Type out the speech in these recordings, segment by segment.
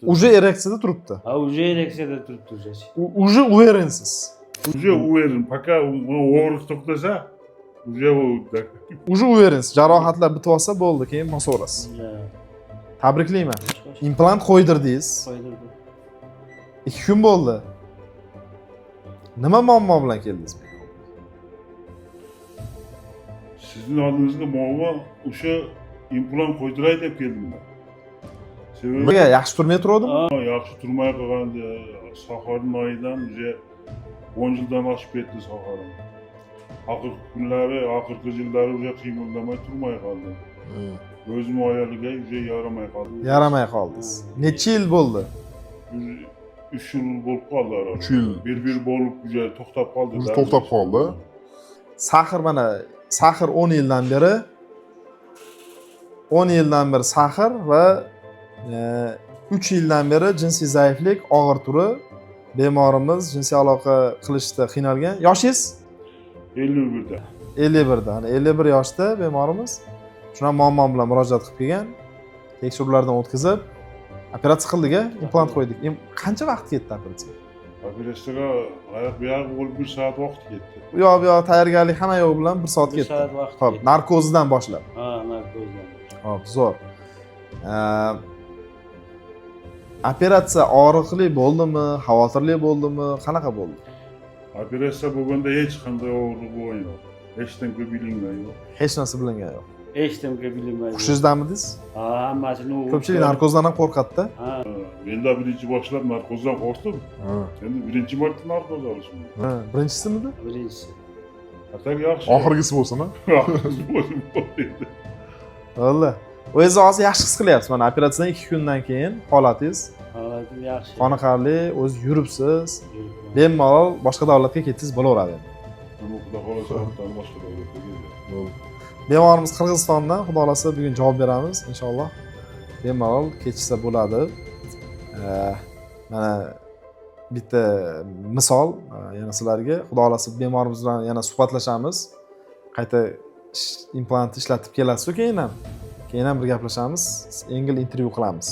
Уже ereksiyada turibdi. Ha, уже ereksiyada turibdi уже. Уже уверенsiz. Уже уверен, пока og'riq to'xtasa, уже bo'ldi. Уже уверенsiz. Jarohatlar bitib olsa bo'ldi, keyin bosaverasiz. Tabriklayman. Implant qo'ydirdingiz. Qo'ydirdi. 2 kun bo'ldi. Nima muammo bilan keldingiz? Sizning oldingizga muammo o'sha implant qo'ydiray deb keldim men. Sebebi Nega yaxshi turmay turuvdim? yaxshi turmay qolgandi. Saharning oyidan уже 10 yildan oshib ketdi Saharim. Oxirgi kunlari, oxirgi yillari уже qiymildamay turmay qoldi. O'zim ayoliga уже yaramay qoldi. Yaramay qoldingiz. Necha yil bo'ldi? 3 yil bo'lib qoldi arada. 3 yil. Bir bo'lib уже to'xtab qoldi. Уже to'xtab qoldi. Sahr mana Sahr 10 yildan beri 10 yildan beri Sahr va 3 yildan beri jinsiy zaiflik og'ir turi. Bemorimiz jinsiy aloqa qilishda qiynalgan. Yoshingiz? 51 da. 51 da. Hani 51 yoshda bemorimiz. Shuna muammo bilan murojaat qilib kelgan. Tekshiruvlardan o'tkazib, operatsiya qildik, implant qo'ydik. Qancha vaqt ketdi operatsiya? Operatsiyaga oyoq bu yoq bo'lib 1 soat vaqt ketdi. Bu yoq tayyorgarlik hamma yo'q bilan 1 soat 1 ketdi. soat vaqt Xo'p, ketdi. narkozdan boshlab. Ha, narkozdan. Xo'p, zo'r. Operatsiya og'riqli bo'ldimi, xavotirli bo'ldimi, qanaqa bo'ldi? Operatsiya bo'lganda hech qanday og'riq bo'lmagan. Hech narsa bilinmagan yo'q. Hech narsa bilingan yo'q. Hech kimga bilmaydi. Hushingizdamidingiz? Ha, hammasini u. Ko'pchilik narkozdan ham qo'rqadi-da. Ha, Men de birinchi boshlab narkozdan qo'rqdim. Endi birinchi marta narkoz olishim. Ha, birinchisimidi? birinchisi. Atak yaxshi. Oxirgisi bo'lsin-a? Vallah. O'zingizni hozir yaxshi his qilyapsiz. Mana operatsiyadan 2 kundan keyin holatingiz Holatim yaxshi. qoniqarli, o'z yuribsiz. Bemalol boshqa davlatga ketsangiz bo'laveradi endi. Nima xudo xolasa otdan boshqa davlatga keldi. Bemorimiz Qirg'izistondan, xudo xolasa bugun javob beramiz inshaalloh. Bemalol ketishsa bo'ladi. Mana bitta misol yana sizlarga, xudo xolasa bemorimiz bilan yana suhbatlashamiz. Qayta implant ishlatib kelasiz-ku keyin ham bir gaplashamiz, yengil intervyu qilamiz.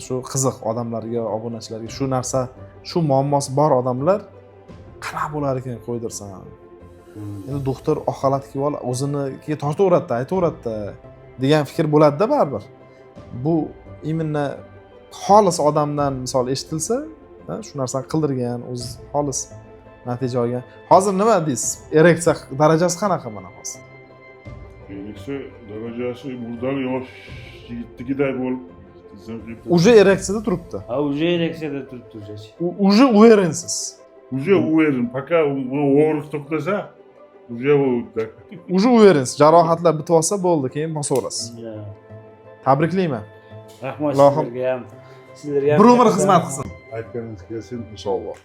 Shu qiziq odamlarga, obunachilarga shu narsa, shu muammosi bor odamlar qanaqa bo'lar ekan qo'ydirsam. Endi doktor oq xalat kiyib olib o'zinikiga tortaveradi, aytaveradi degan fikr bo'ladi-da baribir. Bu именно xolis odamdan misol eshitilsa, shu narsani qildirgan, o'z xolis natija olgan. Hozir nima deysiz? Ereksiya darajasi qanaqa mana hozir? Ereksiya darajasi murdagi yosh yigitligiday bo'lib Уже ereksiyada turibdi. Ha, уже ereksiyada turibdi уже. Уже уверенsiz. Уже уверен, пока og'riq to'xtasa, уже bo'ldi. Уже уверенsiz. Jarohatlar bitib olsa bo'ldi, keyin bosaverasiz. Tabriklayman. Rahmat Allohim sizlarga ham. Sizlarga ham. bir umr xizmat qilsin. Aytganingiz kelsin. Inshaalloh.